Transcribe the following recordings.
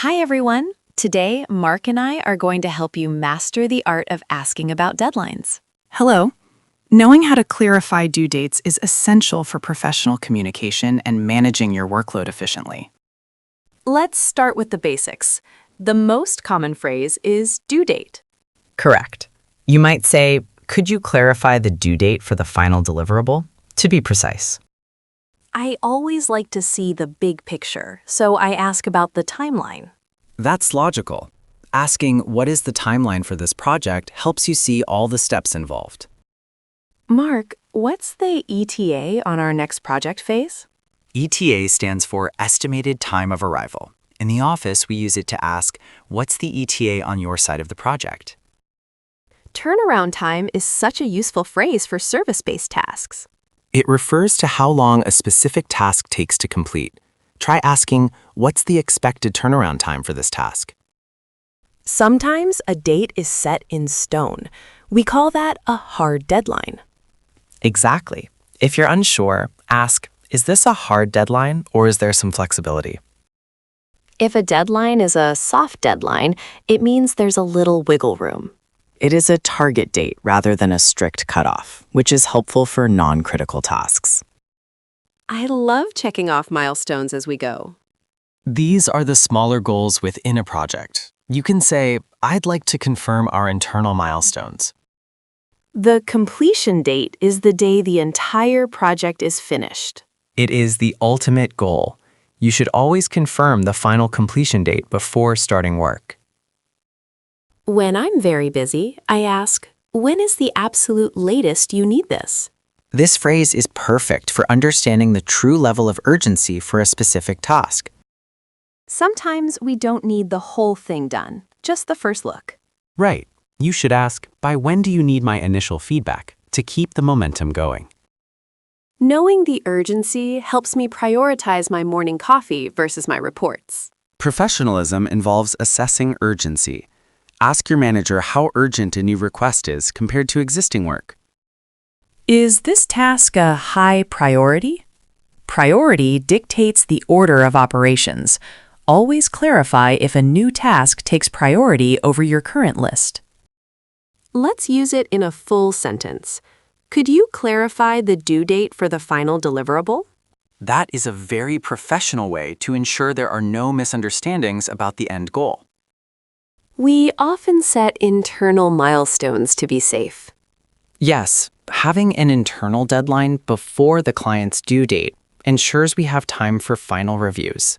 Hi, everyone. Today, Mark and I are going to help you master the art of asking about deadlines. Hello. Knowing how to clarify due dates is essential for professional communication and managing your workload efficiently. Let's start with the basics. The most common phrase is due date. Correct. You might say, could you clarify the due date for the final deliverable? To be precise. I always like to see the big picture, so I ask about the timeline. That's logical. Asking what is the timeline for this project helps you see all the steps involved. Mark, what's the ETA on our next project phase? ETA stands for Estimated Time of Arrival. In the office, we use it to ask, what's the ETA on your side of the project? Turnaround time is such a useful phrase for service-based tasks. It refers to how long a specific task takes to complete. Try asking, what's the expected turnaround time for this task? Sometimes a date is set in stone. We call that a hard deadline. Exactly. If you're unsure, ask, is this a hard deadline or is there some flexibility? If a deadline is a soft deadline, it means there's a little wiggle room. It is a target date rather than a strict cutoff, which is helpful for non-critical tasks. I love checking off milestones as we go. These are the smaller goals within a project. You can say, I'd like to confirm our internal milestones. The completion date is the day the entire project is finished. It is the ultimate goal. You should always confirm the final completion date before starting work. When I'm very busy, I ask, when is the absolute latest you need this? This phrase is perfect for understanding the true level of urgency for a specific task. Sometimes we don't need the whole thing done, just the first look. Right. You should ask, by when do you need my initial feedback to keep the momentum going? Knowing the urgency helps me prioritize my morning coffee versus my reports. Professionalism involves assessing urgency. Ask your manager how urgent a new request is compared to existing work. Is this task a high priority? Priority dictates the order of operations. Always clarify if a new task takes priority over your current list. Let's use it in a full sentence. Could you clarify the due date for the final deliverable? That is a very professional way to ensure there are no misunderstandings about the end goal. We often set internal milestones to be safe. Yes, having an internal deadline before the client's due date ensures we have time for final reviews.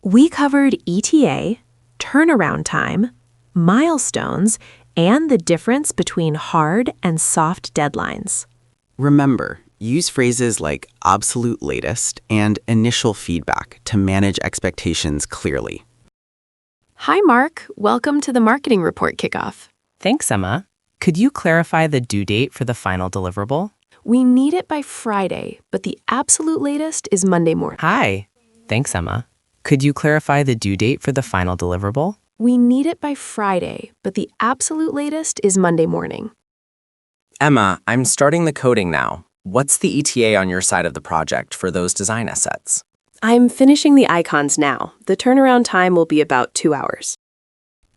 We covered ETA, turnaround time, milestones, and the difference between hard and soft deadlines. Remember, use phrases like absolute latest and initial feedback to manage expectations clearly. Hi, Mark. Welcome to the Marketing Report Kickoff. Thanks, Emma. Could you clarify the due date for the final deliverable? We need it by Friday, but the absolute latest is Monday morning. Hi. Thanks, Emma. Could you clarify the due date for the final deliverable? We need it by Friday, but the absolute latest is Monday morning. Emma, I'm starting the coding now. What's the ETA on your side of the project for those design assets? I'm finishing the icons now. The turnaround time will be about 2 hours.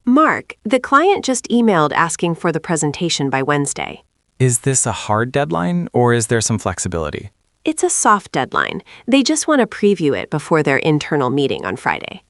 Mark, the client just emailed asking for the presentation by Wednesday. Is this a hard deadline or is there some flexibility? It's a soft deadline. They just want to preview it before their internal meeting on Friday.